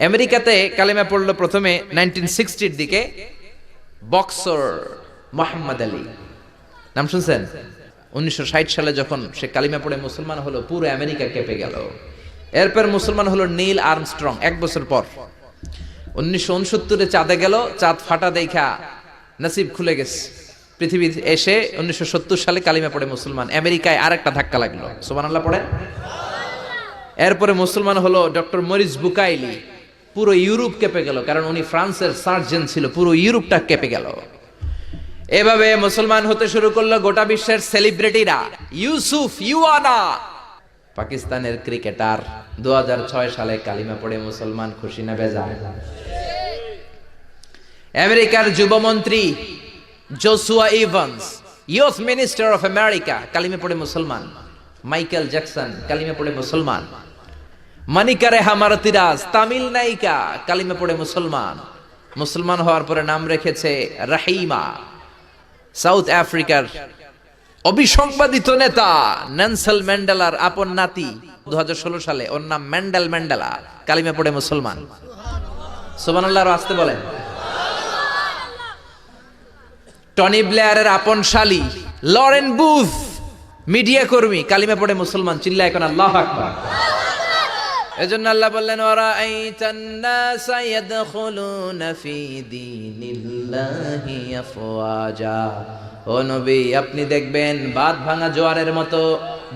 আমেরিকাতে কালেমা পড়লো প্রথমে 1960-র দিকে বক্সার মোহাম্মদ আলী, নাম শুনছেন? 1960 সালে যখন সে কালিমা পড়ে মুসলমান হলো, পুরো আমেরিকা কেঁপে গেল। এরপর মুসলমান হলো নীল আর্মস্ট্রং এক বছর পর। 1969-এ চাঁদে গেল, চাঁদ ফাটা দেখা নসিব খুলে গেছে, পৃথিবী এসে 1970 সালে কালিমা পড়ে মুসলমান। আমেরিকায় আরেকটা ধাক্কা লাগলো, সুবহানাল্লাহ পড়ে। এরপরে মুসলমান হলো ডক্টর মরিস বুকাইলি, পুরো ইউরোপ কেঁপে গেল, কারণ উনি ফ্রান্সের সার্জন ছিল, পুরো ইউরোপটা কেঁপে গেল। এভাবে মুসলমান হতে শুরু করলো গোটা বিশ্বের সেলিব্রিটিরা। ইউসুফ ইউয়ানা, পাকিস্তানের ক্রিকেটার, 2006 সালে কালিমা পড়ে মুসলমান, খুশি না বেজার? আমেরিকার যুবমন্ত্রী Joshua Evans, youth minister of America, কালিমা পড়ে মুসলমান। মাইকেল জ্যাকসন কালিমা পড়ে মুসলমান। মানিকা রেহা মারতিরাজ, তামিল নায়িকা, কালিমা পড়ে মুসলমান। মুসলমান হওয়ার পরে নাম রেখেছে রাহিমা। সাউথ আফ্রিকার অবিসংবাদিত নেতা নেলসন ম্যান্ডেলার আপন নাতি, 2016 সালে ওর নাম ম্যান্ডেল ম্যান্ডেলা, কালিমা পড়ে মুসলমান। সুবহানাল্লাহ আর আসতে বলেন। টনি ব্লেয়ারের আপন শালী লরেন বুথ, মিডিয়া কর্মী, কালিমা পড়ে মুসলমান। চিল্লায় এখন আল্লাহু আকবার। এজন্য আল্লাহ বললেন ওয়ারাআইতান নাসা ইয়াদখুলুনা ফি দীনিল্লাহি আফওয়াজা। ও নবী, আপনি দেখবেন বাঁধ ভাঙা জোয়ারের মতো,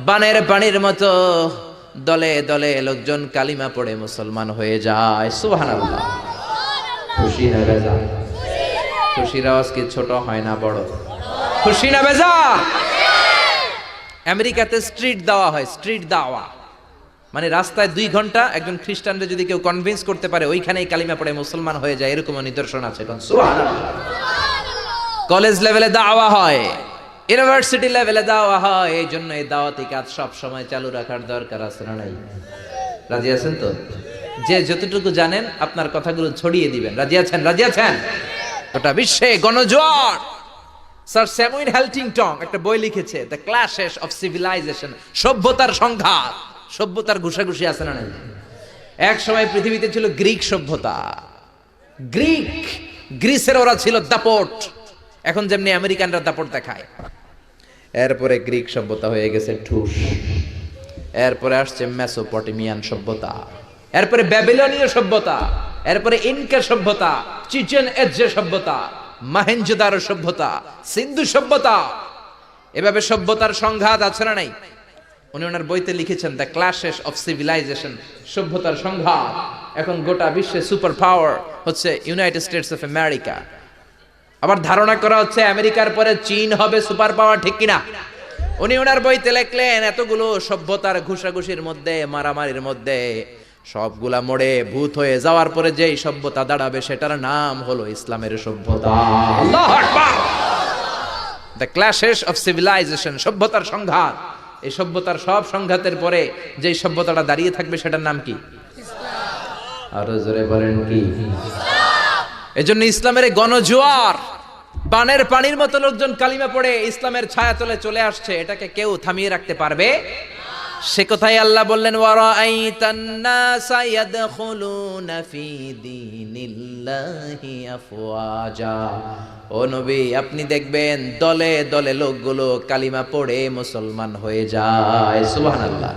বানের পানির মতো দলে দলে লোকজন কালিমা পড়ে মুসলমান হয়ে যায়। সুবহানাল্লাহ। খুশি না বেজার? খুশির আওয়াজ কি ছোট হয় না বড়? খুশি না বেজার? আমেরিকাতে স্ট্রিট দাওয়া হয়, স্ট্রিট দাওয়া মানে রাস্তায় 2 ঘন্টা একজন খ্রিস্টানরে যদি কেউ কনভিন্স করতে পারে, ওইখানেই কালিমা পড়ে মুসলমান হয়ে যায়, এরকম নিদর্শন আছে। সুবহানাল্লাহ। কলেজ লেভেলে দাওয়া হয়, ইউনিভার্সিটি লেভেলে দাওয়া হয়। এই জন্য এই দাওয়াতি কাজ সব সময় চালু রাখার দরকার আছে না নাই? রাজি আছেন তো? যে যতটুকু জানেন আপনার কথাগুলো ছড়িয়ে দিবেন। রাজি আছেন? রাজি আছেন? গোটা বিশ্বে গণজোয়ার। স্যার স্যামুয়েল হ্যালটিংটন একটা বই লিখেছে, দ্য ক্ল্যাশেস অফ সিভিলাইজেশন, সভ্যতার সংঘাত। সভ্যতার ঘুষাঘুষি আছে না নাই? এক সময় পৃথিবীতে ছিল গ্রিক সভ্যতা। গ্রিসের ওরা ছিল দাপট, এখন যেমনি আমেরিকানরা দাপট দেখায়। এরপরে গ্রিক সভ্যতা হয়ে গেছে ঠুস। এরপরে আসছে মেসোপটেমিয়ান সভ্যতা, এরপরে ব্যাবিলনীয় সভ্যতা, এরপরে ইনকা সভ্যতা, চিচেন এৎজে সভ্যতা, মহেঞ্জোদারো সভ্যতা, সিন্ধু সভ্যতা। এভাবে সভ্যতার সংঘাত আছে না নাই? উনি ওনার বইতে লিখেছেন দ্য ক্ল্যাশেস অফ সিভিলাইজেশন, সভ্যতার সংঘাত। এখন গোটা বিশ্বে সুপার পাওয়ার হচ্ছে ইউনাইটেড স্টেটস অফ আমেরিকা। আবার ধারণা করা হচ্ছে আমেরিকার পরে চীন হবে সুপার পাওয়ার, ঠিক কিনা? উনি ওনার বইতে লিখলেন এতগুলো সভ্যতার ঘুষাঘুষির মধ্যে, মারামারির মধ্যে সবগুলা মোড়ে ভূত হয়ে যাওয়ার পরে যেই সভ্যতা দাঁড়াবে সেটার নাম হলো ইসলামের সভ্যতা। আল্লাহু আকবার। দ্য ক্ল্যাশেস অফ সিভিলাইজেশন, সভ্যতার সংঘাত। এই সভ্যতার সব সংঘাতের পরে যেই সভ্যতাটা দাঁড়িয়ে থাকবে সেটার নাম কি? ইসলাম। আরো জোরে বলেন কি? ইসলাম। এজন্য ইসলামের গণজোয়ার, বানের পানির মতো লোকজন কালিমা পড়ে ইসলামের ছায়াতলে চলে আসছে, এটাকে কেউ থামিয়ে রাখতে পারবে? সে কথাই আল্লাহ বললেন ওয়ারাআইতান নাসা ইয়াদখুলুনা ফি দীনিল্লাহি আফওয়াজা। ও নবী, আপনি দেখবেন দলে দলে লোকগুলো কালিমা পড়ে মুসলমান হয়ে যায়। সুবহানাল্লাহ।